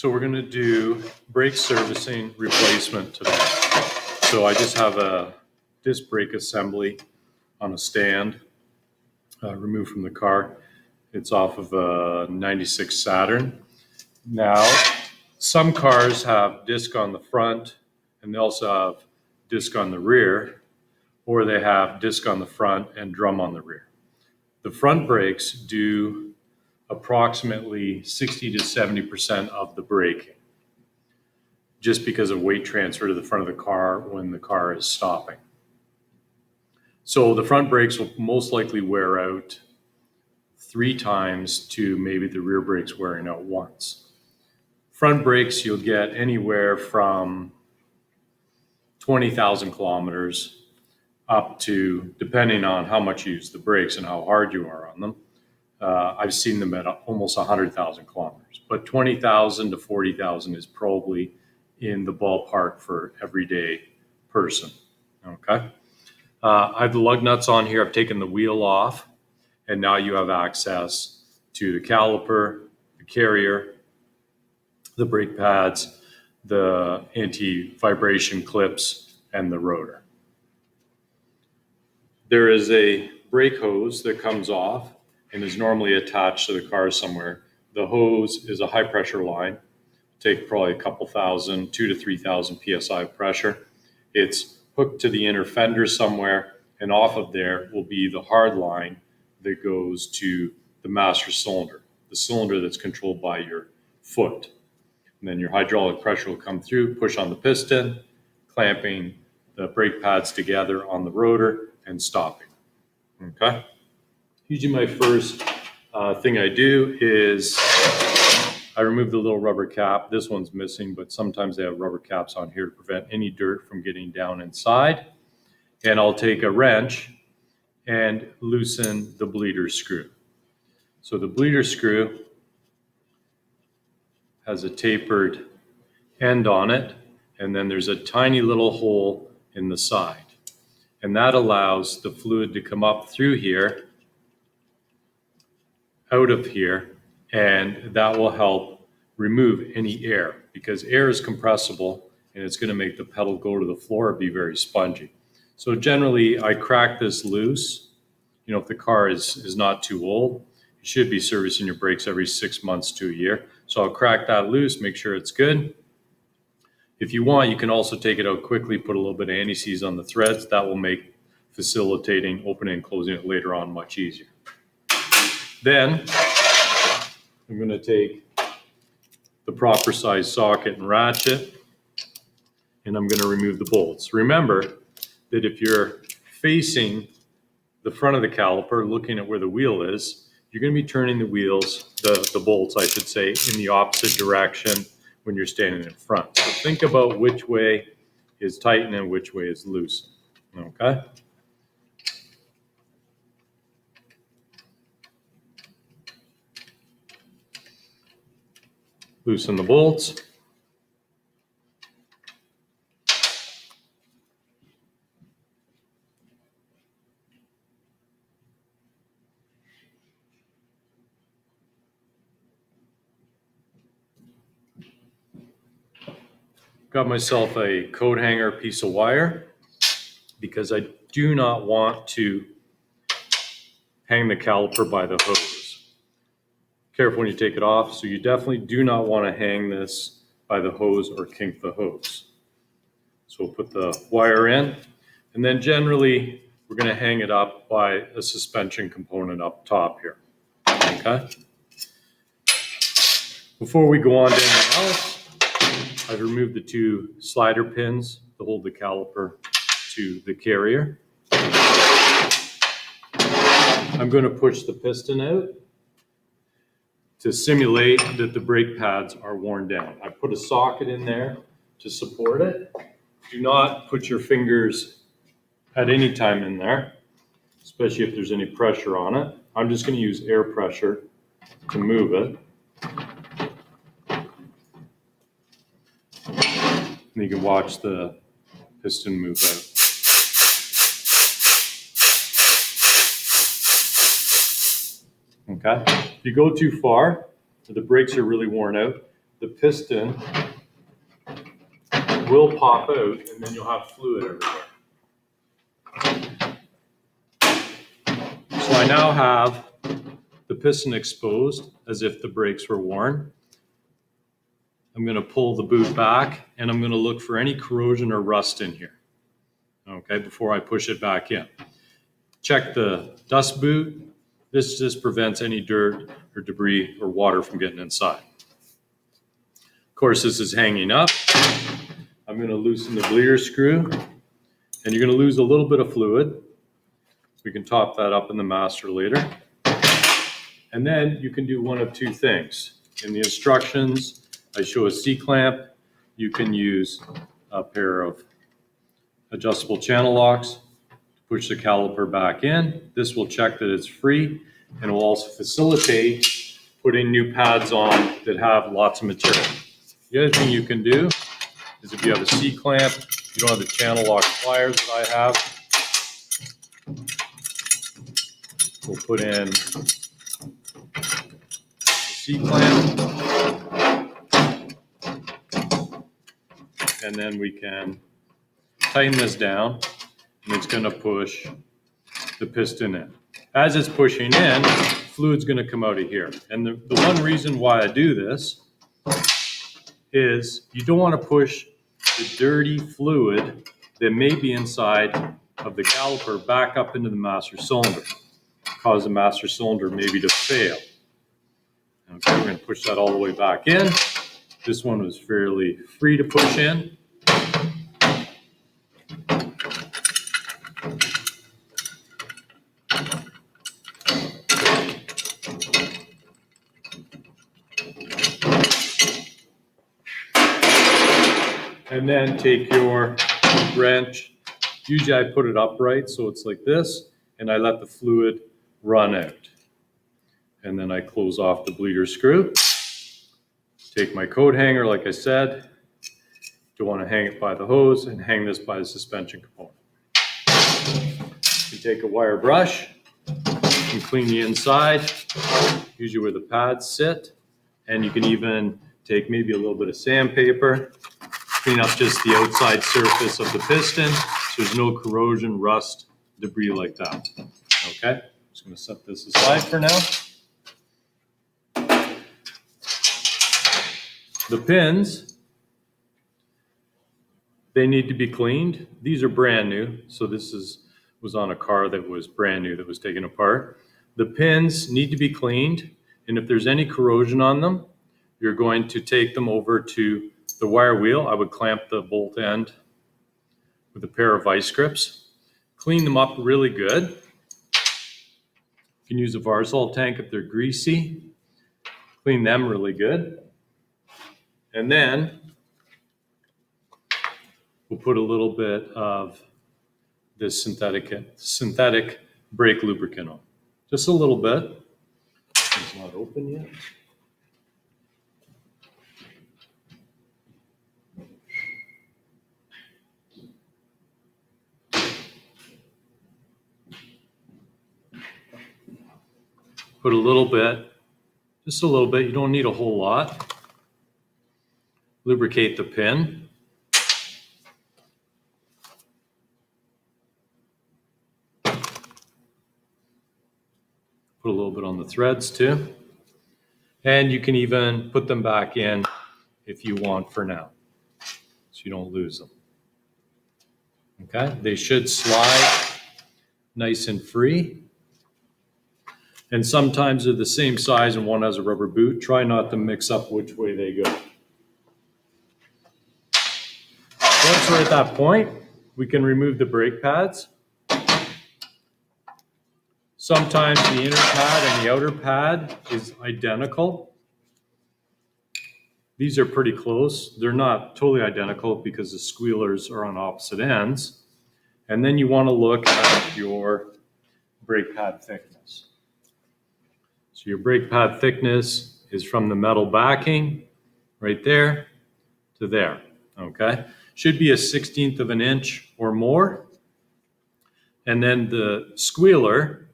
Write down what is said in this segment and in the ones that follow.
So we're going to do brake servicing replacement today. So I just have a disc brake assembly on a stand removed from the car. It's off of a 96 Saturn. Now, some cars have disc on the front and they also have disc on the rear, or they have disc on the front and drum on the rear. The front brakes do approximately 60 to 70% of the braking, just because of weight transfer to the front of the car when the car is stopping. So the front brakes will most likely wear out 3 times to maybe the rear brakes wearing out once. Front brakes, you'll get anywhere from 20,000 kilometers up to, depending on how much you use the brakes and how hard you are on them. I've seen them at almost 100,000 kilometers, but 20,000 to 40,000 is probably in the ballpark for everyday person. Okay. I have the lug nuts on here. I've taken the wheel off, and now you have access to the caliper, the carrier, the brake pads, the anti-vibration clips, and the rotor. There is a brake hose that comes off and is normally attached to the car somewhere. The hose is a high pressure line, take probably a couple thousand, 2,000 to 3,000 PSI of pressure. It's hooked to the inner fender somewhere, and off of there will be the hard line that goes to the master cylinder, the cylinder that's controlled by your foot. And then your hydraulic pressure will come through, push on the piston, clamping the brake pads together on the rotor and stopping. Okay. Usually my first thing I do is I remove the little rubber cap. This one's missing, but sometimes they have rubber caps on here to prevent any dirt from getting down inside. And I'll take a wrench and loosen the bleeder screw. So the bleeder screw has a tapered end on it, and then there's a tiny little hole in the side. And that allows the fluid to come up through here, out of here, and that will help remove any air, because air is compressible and it's going to make the pedal go to the floor and be very spongy. So generally I crack this loose. If the car is not too old, you should be servicing your brakes every 6 months to a year. So I'll crack that loose, make sure it's good. If you want, you can also take it out quickly, put a little bit of anti-seize on the threads. That will make facilitating opening and closing it later on much easier. Then I'm going to take the proper size socket and ratchet, and I'm going to remove the bolts. Remember that if you're facing the front of the caliper, looking at where the wheel is, you're going to be turning the wheels, the bolts, I should say, in the opposite direction when you're standing in front. So think about which way is tighten and which way is loosen. Okay? Loosen the bolts. Got myself a coat hanger piece of wire because I do not want to hang the caliper by the hose. Careful when you take it off. So you definitely do not want to hang this by the hose or kink the hose. So we'll put the wire in, and then generally we're going to hang it up by a suspension component up top here. Okay. Before we go on to anything else, I've removed the 2 slider pins to hold the caliper to the carrier. I'm going to push the piston out to simulate that the brake pads are worn down. I put a socket in there to support it. Do not put your fingers at any time in there, especially if there's any pressure on it. I'm just going to use air pressure to move it. And you can watch the piston move out. Okay. If you go too far, the brakes are really worn out, the piston will pop out and then you'll have fluid everywhere. So I now have the piston exposed as if the brakes were worn. I'm going to pull the boot back and I'm going to look for any corrosion or rust in here, okay, before I push it back in. Check the dust boot. This just prevents any dirt or debris or water from getting inside. Of course, this is hanging up. I'm going to loosen the bleeder screw and you're going to lose a little bit of fluid. We can top that up in the master later. And then you can do one of two things. In the instructions, I show a C-clamp. You can use a pair of adjustable channel locks to push the caliper back in. This will check that it's free and will also facilitate putting new pads on that have lots of material. The other thing you can do is if you have a C-clamp, you don't have the channel lock pliers that I have, we'll put in the C-clamp and then we can tighten this down and it's going to push the piston in. As it's pushing in, fluid's going to come out of here. And the one reason why I do this is you don't want to push the dirty fluid that may be inside of the caliper back up into the master cylinder, cause the master cylinder maybe to fail. Okay, we're going to push that all the way back in. This one was fairly free to push in. And then take your wrench. Usually I put it upright so it's like this, and I let the fluid run out. And then I close off the bleeder screw. Take my coat hanger, like I said. You want to hang it by the hose and hang this by the suspension component. You take a wire brush and clean the inside, usually where the pads sit. And you can even take maybe a little bit of sandpaper, clean up just the outside surface of the piston so there's no corrosion, rust, debris like that. Okay, just going to set this aside for now. The pins, they need to be cleaned. These are brand new, so this was on a car that was brand new that was taken apart. The pins need to be cleaned, and if there's any corrosion on them, you're going to take them over to the wire wheel. I would clamp the bolt end with a pair of vice grips. Clean them up really good. You can use a Varsol tank if they're greasy. Clean them really good. And then we'll put a little bit of this synthetic brake lubricant on. Just a little bit. It's not open yet. Put a little bit, just a little bit. You don't need a whole lot. Lubricate the pin. Put a little bit on the threads too. And you can even put them back in if you want for now, so you don't lose them. Okay, they should slide nice and free. And sometimes they're the same size and one has a rubber boot. Try not to mix up which way they go. Once we're at that point, we can remove the brake pads. Sometimes the inner pad and the outer pad is identical. These are pretty close. They're not totally identical because the squealers are on opposite ends. And then you want to look at your brake pad thickness. So your brake pad thickness is from the metal backing right there to there, okay? Should be a 1/16 of an inch or more. And then the squealer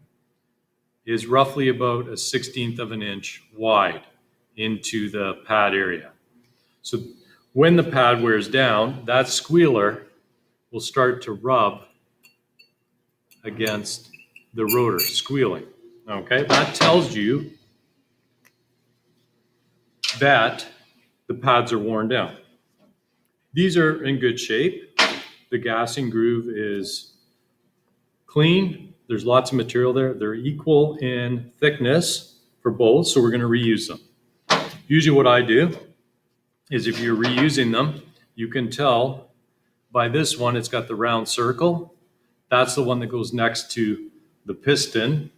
is roughly about a 1/16 of an inch wide into the pad area. So when the pad wears down, that squealer will start to rub against the rotor, squealing. Okay, that tells you that the pads are worn down. These are in good shape. The gassing groove is clean. There's lots of material there. They're equal in thickness for both, so we're going to reuse them. Usually what I do is if you're reusing them, you can tell by this one, it's got the round circle. That's the one that goes next to the piston.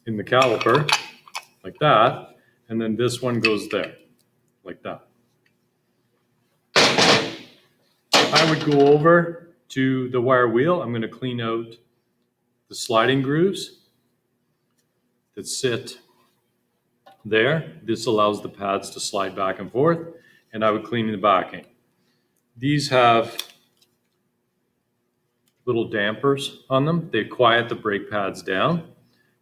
In the caliper, like that. And then this one goes there, like that. I would go over to the wire wheel. I'm going to clean out the sliding grooves that sit there. This allows the pads to slide back and forth. And I would clean the backing. These have little dampers on them. They quiet the brake pads down.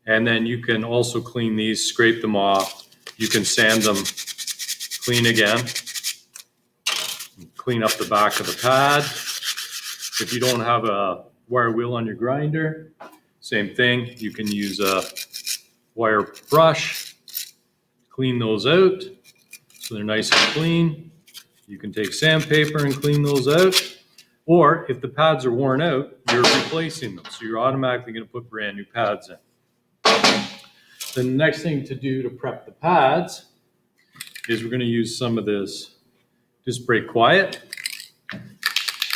And then you can also clean these, scrape them off. You can sand them clean again. Clean up the back of the pad. If you don't have a wire wheel on your grinder, same thing. You can use a wire brush, clean those out so they're nice and clean. You can take sandpaper and clean those out. Or if the pads are worn out, you're replacing them. So you're automatically going to put brand new pads in. The next thing to do to prep the pads is we're going to use some of this Just Brake Quiet.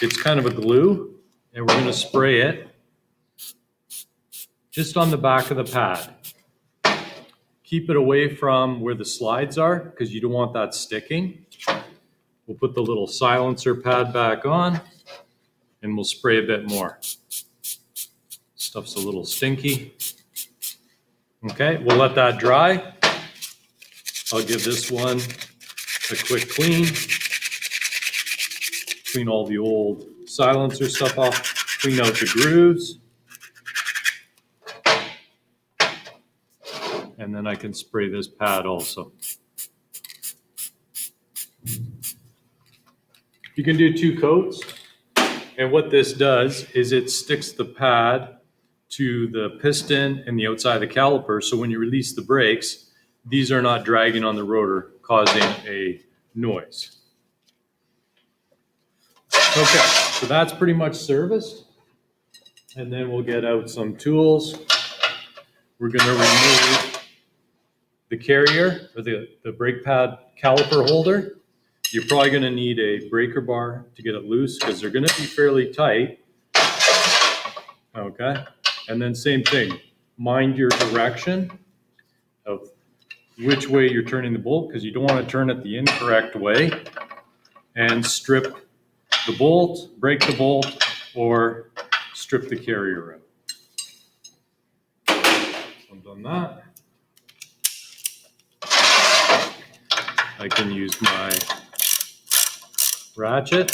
It's kind of a glue, and we're going to spray it just on the back of the pad. Keep it away from where the slides are because you don't want that sticking. We'll put the little silencer pad back on, and we'll spray a bit more. Stuff's a little stinky. Okay, we'll let that dry. I'll give this one a quick clean. Clean all the old silencer stuff off. Clean out the grooves. And then I can spray this pad also. You can do 2 coats. And what this does is it sticks the pad to the piston and the outside of the caliper. So when you release the brakes, these are not dragging on the rotor, causing a noise. Okay, so that's pretty much serviced. And then we'll get out some tools. We're going to remove the carrier or the brake pad caliper holder. You're probably going to need a breaker bar to get it loose because they're going to be fairly tight. Okay. And then same thing, mind your direction of which way you're turning the bolt because you don't want to turn it the incorrect way and strip the bolt, break the bolt, or strip the carrier out. I've done that. I can use my ratchet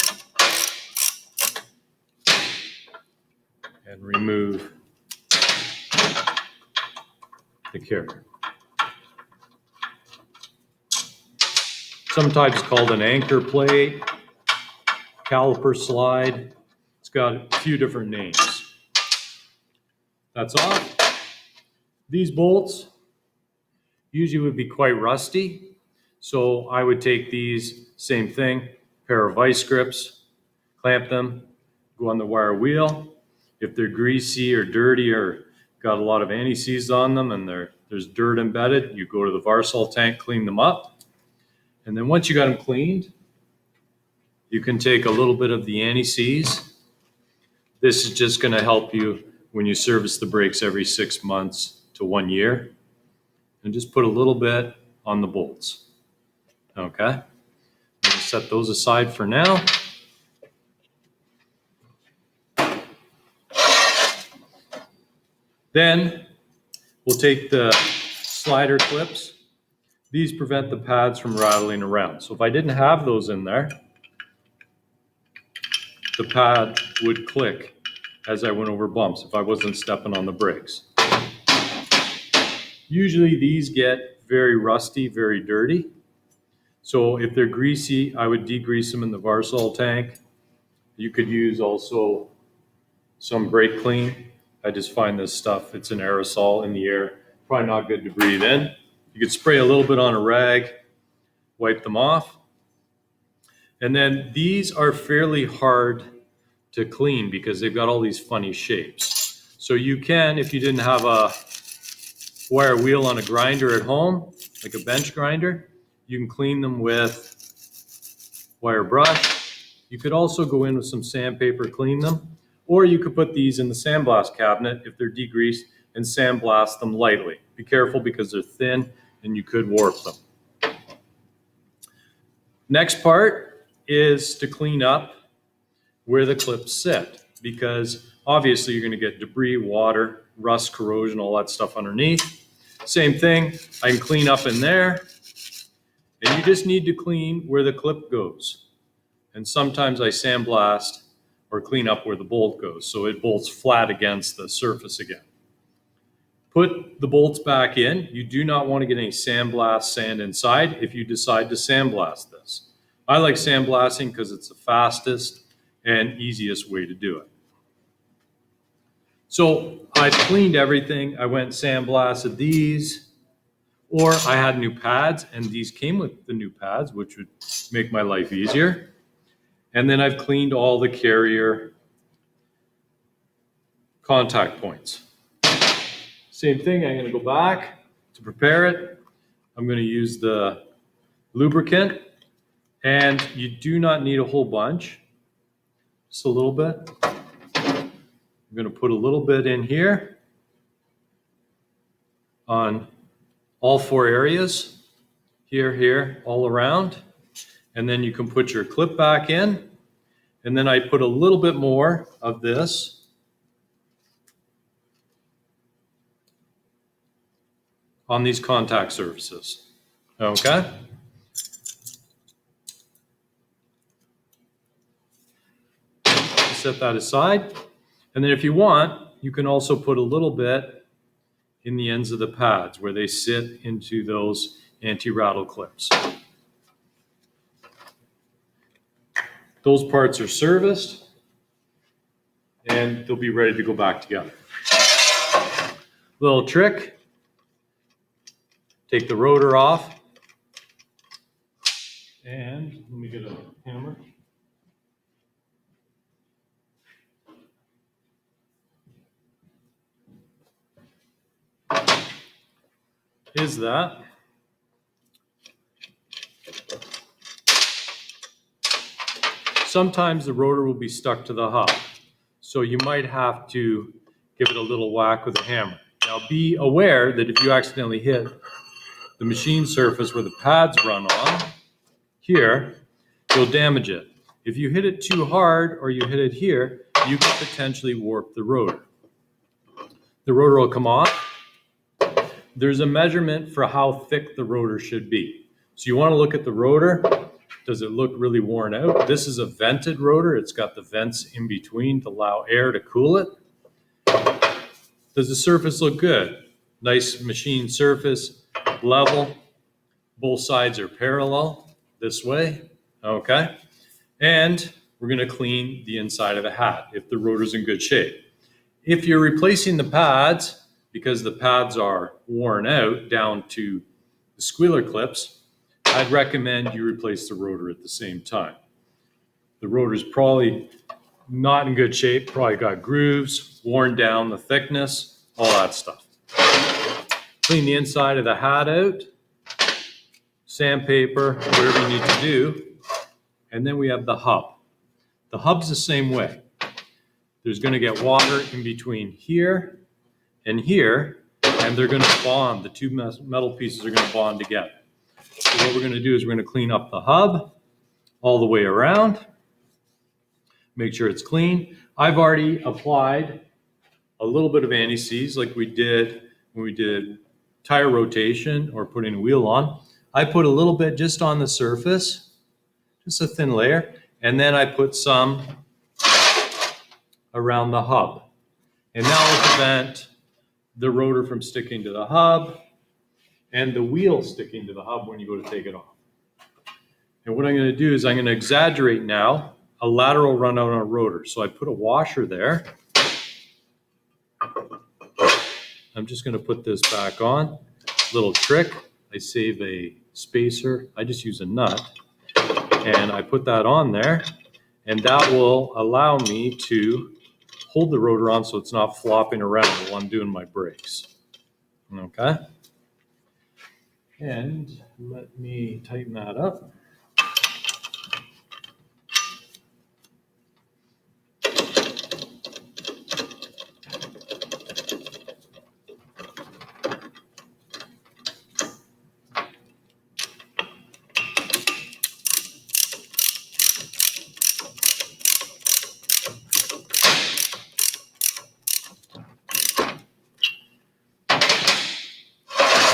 and remove the carrier. Sometimes called an anchor plate, caliper slide. It's got a few different names. That's off. These bolts usually would be quite rusty. So I would take these, same thing, pair of vice grips, clamp them, go on the wire wheel. If they're greasy or dirty or got a lot of anti-seize on them and there's dirt embedded, you go to the Varsol tank, clean them up. And then once you got them cleaned, you can take a little bit of the anti-seize. This is just going to help you when you service the brakes every 6 months to 1 year. And just put a little bit on the bolts. Okay. I'm going to set those aside for now. Then we'll take the slider clips. These prevent the pads from rattling around. So if I didn't have those in there, the pad would click as I went over bumps if I wasn't stepping on the brakes. Usually these get very rusty, very dirty. So if they're greasy, I would degrease them in the Varsol tank. You could use also some brake clean. I just find this stuff, it's an aerosol in the air, probably not good to breathe in. You could spray a little bit on a rag, wipe them off. And then these are fairly hard to clean because they've got all these funny shapes. So you can, if you didn't have a wire wheel on a grinder at home, like a bench grinder, you can clean them with wire brush. You could also go in with some sandpaper, clean them, or you could put these in the sandblast cabinet if they're degreased and sandblast them lightly. Be careful because they're thin and you could warp them. Next part is to clean up where the clips sit, because obviously you're going to get debris, water, rust, corrosion, all that stuff underneath. Same thing, I can clean up in there, and you just need to clean where the clip goes. And sometimes I sandblast or clean up where the bolt goes, so it bolts flat against the surface again. Put the bolts back in. You do not want to get any sandblast sand inside if you decide to sandblast this. I like sandblasting because it's the fastest and easiest way to do it. So I've cleaned everything. I went and sandblasted these, or I had new pads, and these came with the new pads, which would make my life easier. And then I've cleaned all the carrier contact points. Same thing, I'm going to go back to prepare it. I'm going to use the lubricant, and you do not need a whole bunch, just a little bit. I'm going to put a little bit in here on all four areas, here, all around. And then you can put your clip back in. And then I put a little bit more of this on these contact surfaces. Okay? Set that aside. And then if you want, you can also put a little bit in the ends of the pads where they sit into those anti-rattle clips. Those parts are serviced and they'll be ready to go back together. Little trick, take the rotor off, and let me get a hammer. Is that sometimes the rotor will be stuck to the hub, so you might have to give it a little whack with a hammer. Now be aware that if you accidentally hit the machine surface where the pads run on, here, you'll damage it. If you hit it too hard or you hit it here, you could potentially warp the rotor. The rotor will come off. There's a measurement for how thick the rotor should be. So you want to look at the rotor. Does it look really worn out? This is a vented rotor. It's got the vents in between to allow air to cool it. Does the surface look good? Nice machine surface, level. Both sides are parallel this way. Okay. And we're going to clean the inside of the hat if the rotor's in good shape. If you're replacing the pads, because the pads are worn out down to the squealer clips, I'd recommend you replace the rotor at the same time. The rotor's probably not in good shape, probably got grooves, worn down the thickness, all that stuff. Clean the inside of the hat out, sandpaper, whatever you need to do, and then we have the hub. The hub's the same way. There's going to get water in between here and here, and they're going to bond. The two metal pieces are going to bond together. So what we're going to do is we're going to clean up the hub all the way around. Make sure it's clean. I've already applied a little bit of anti-seize like we did when we did tire rotation or putting a wheel on. I put a little bit just on the surface, just a thin layer, and then I put some around the hub. And that will prevent the rotor from sticking to the hub and the wheel sticking to the hub when you go to take it off. And what I'm going to do is I'm going to exaggerate now a lateral run out on a rotor. So I put a washer there. I'm just going to put this back on. Little trick, I save a spacer. I just use a nut and I put that on there, and that will allow me to hold the rotor on so it's not flopping around while I'm doing my brakes. Okay. And let me tighten that up.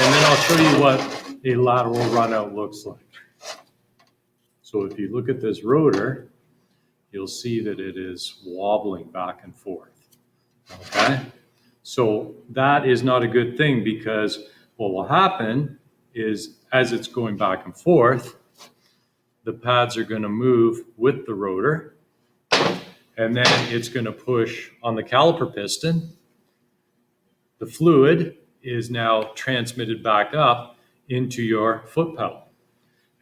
And then I'll show you what a lateral run out looks like. So if you look at this rotor, you'll see that it is wobbling back and forth. Okay? So that is not a good thing, because what will happen is as it's going back and forth, the pads are going to move with the rotor, and then it's going to push on the caliper piston. The fluid is now transmitted back up into your foot pedal,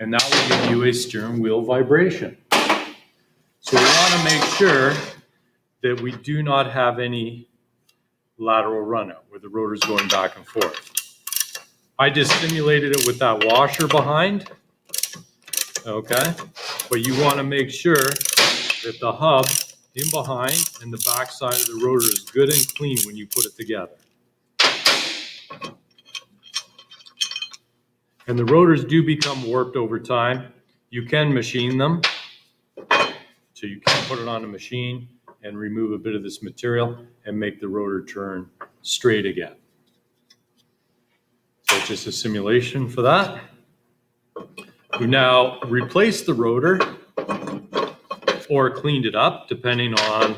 and that will give you a steering wheel vibration. So we want to make sure that we do not have any lateral run out where the rotor is going back and forth. I just simulated it with that washer behind, okay? But you want to make sure that the hub in behind and the back side of the rotor is good and clean when you put it together. And the rotors do become warped over time. You can machine them. So you can put it on a machine and remove a bit of this material and make the rotor turn straight again. So it's just a simulation for that. We've now replaced the rotor or cleaned it up, depending on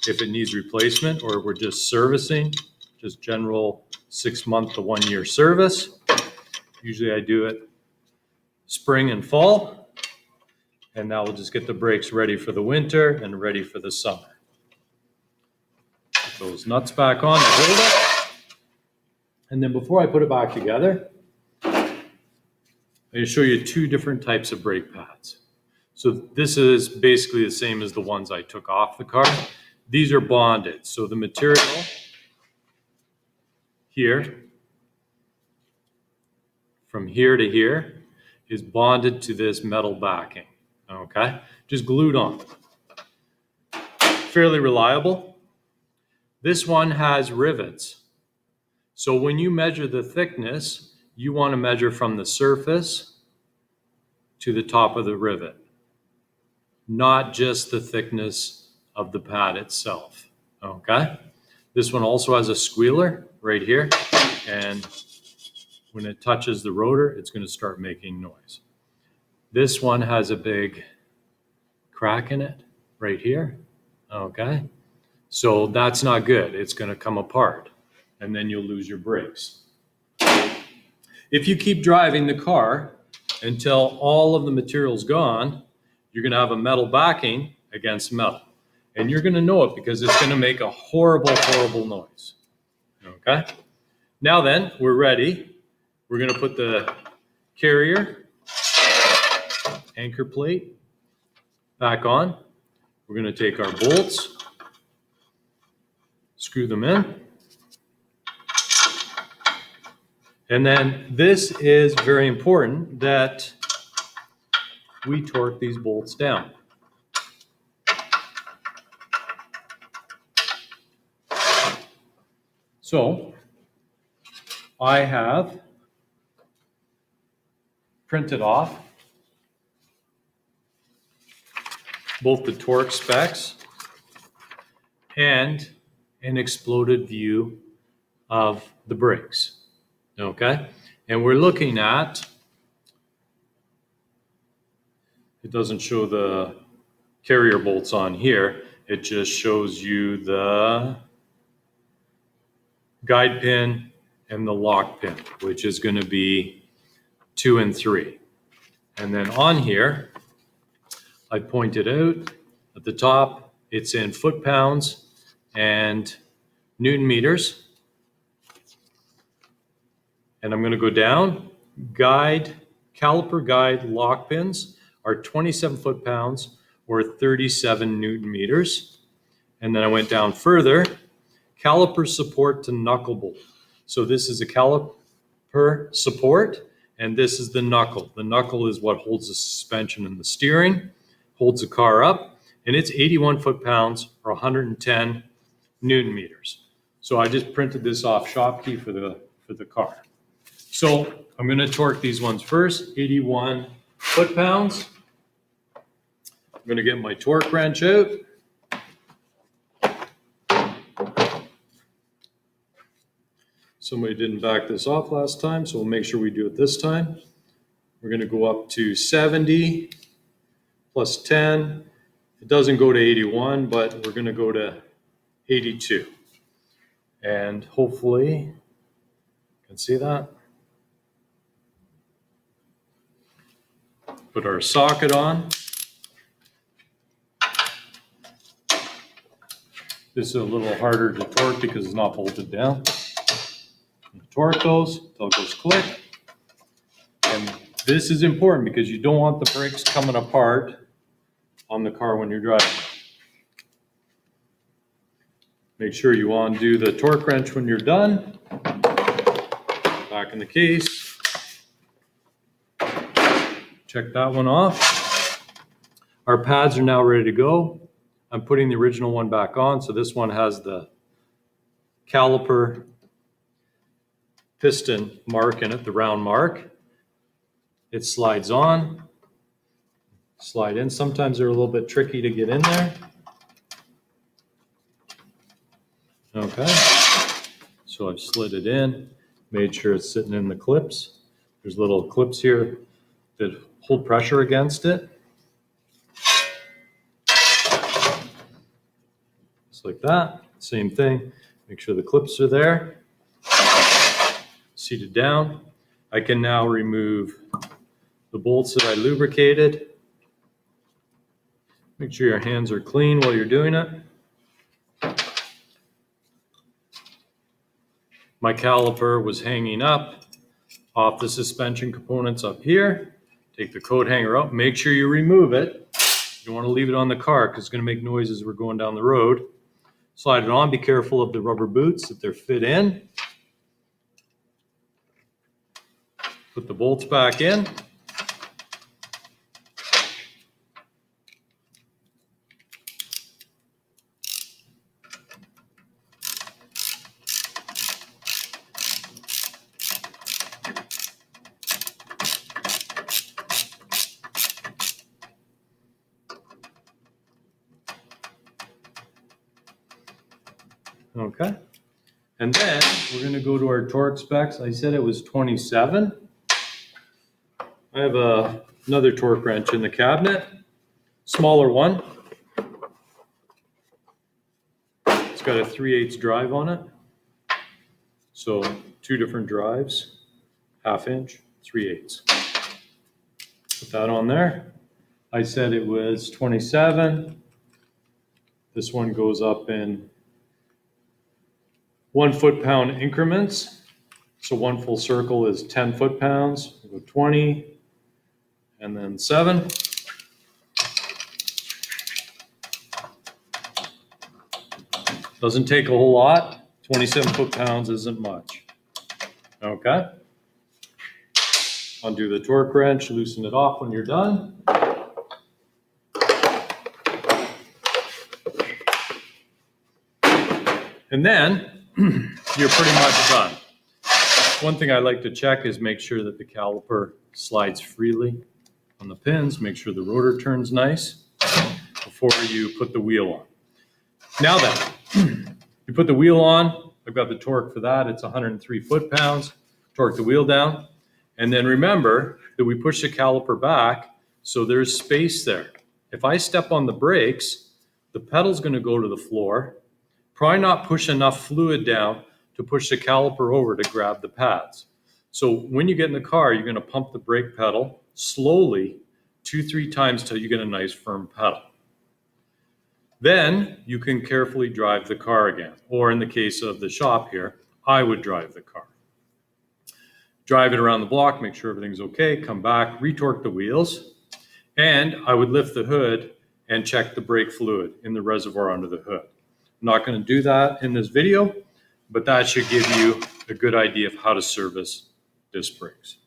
if it needs replacement or we're just servicing, just general 6-month to 1-year service. Usually I do it spring and fall, and that will just get the brakes ready for the winter and ready for the summer. Put those nuts back on to hold it. And then before I put it back together, I'm going to show you 2 different types of brake pads. So this is basically the same as the ones I took off the car. These are bonded. So the material here, from here to here, is bonded to this metal backing, okay? Just glued on. Fairly reliable. This one has rivets. So when you measure the thickness, you want to measure from the surface to the top of the rivet, not just the thickness of the pad itself, okay? This one also has a squealer right here, and when it touches the rotor, it's going to start making noise. This one has a big crack in it right here, okay? So that's not good. It's going to come apart, and then you'll lose your brakes. If you keep driving the car until all of the material's gone, you're going to have a metal backing against metal. And you're going to know it because it's going to make a horrible, horrible noise. Okay? Now then, we're ready. We're going to put the carrier anchor plate back on. We're going to take our bolts, screw them in. And then this is very important that we torque these bolts down. So I have printed off both the torque specs and an exploded view of the brakes. Okay, and we're looking at, it doesn't show the carrier bolts on here, it just shows you the guide pin and the lock pin, which is going to be 2 and 3. And then on here, I pointed out at the top, it's in foot-pounds and Newton meters. And I'm going to go down. Caliper guide lock pins are 27 foot-pounds or 37 Newton meters. And then I went down further. Caliper support to knuckle bolt. So this is a caliper support, and this is the knuckle. The knuckle is what holds the suspension and the steering, holds the car up, and it's 81 foot-pounds or 110 Newton meters. So I just printed this off Shopkey for the car. So I'm going to torque these ones first, 81 foot-pounds. I'm going to get my torque wrench out. Somebody didn't back this off last time, so we'll make sure we do it this time. We're going to go up to 70 plus 10. It doesn't go to 81, but we're going to go to 82. And hopefully, you can see that. Put our socket on. This is a little harder to torque because it's not bolted down. Torque those until it goes click. And this is important because you don't want the brakes coming apart on the car when you're driving. Make sure you undo the torque wrench when you're done. Back in the case. Check that one off. Our pads are now ready to go. I'm putting the original one back on. So this one has the caliper piston mark in it, the round mark. It slides on, slide in. Sometimes they're a little bit tricky to get in there. Okay, so I've slid it in, made sure it's sitting in the clips. There's little clips here that hold pressure against it. Just like that, same thing. Make sure the clips are there. Seated down. I can now remove the bolts that I lubricated. Make sure your hands are clean while you're doing it. My caliper was hanging up off the suspension components up here. Take the coat hanger out. Make sure you remove it. You don't want to leave it on the car because it's going to make noise as we're going down the road. Slide it on. Be careful of the rubber boots that they're fit in. Put the bolts back in. Okay. And then we're going to go to our torque specs. I said it was 27. I have another torque wrench in the cabinet, smaller one. It's got a 3/8 drive on it. So 2 different drives, 1/2 inch, 3/8. Put that on there. I said it was 27. This one goes up in 1 foot-pound increments. So 1 full circle is 10 foot-pounds. We'll go 20. And then 7. Doesn't take a whole lot. 27 foot-pounds isn't much. Okay. Undo the torque wrench, loosen it off when you're done. And then you're pretty much done. One thing I like to check is make sure that the caliper slides freely on the pins. Make sure the rotor turns nice before you put the wheel on. Now then, you put the wheel on. I've got the torque for that. It's 103 foot-pounds. Torque the wheel down. And then remember that we push the caliper back so there's space there. If I step on the brakes, the pedal's going to go to the floor. Probably not push enough fluid down to push the caliper over to grab the pads. So when you get in the car, you're going to pump the brake pedal slowly 2-3 times till you get a nice firm pedal. Then you can carefully drive the car again. Or in the case of the shop here, I would drive the car. Drive it around the block, make sure everything's okay, come back, retorque the wheels, and I would lift the hood and check the brake fluid in the reservoir under the hood. I'm not going to do that in this video, but that should give you a good idea of how to service disc brakes.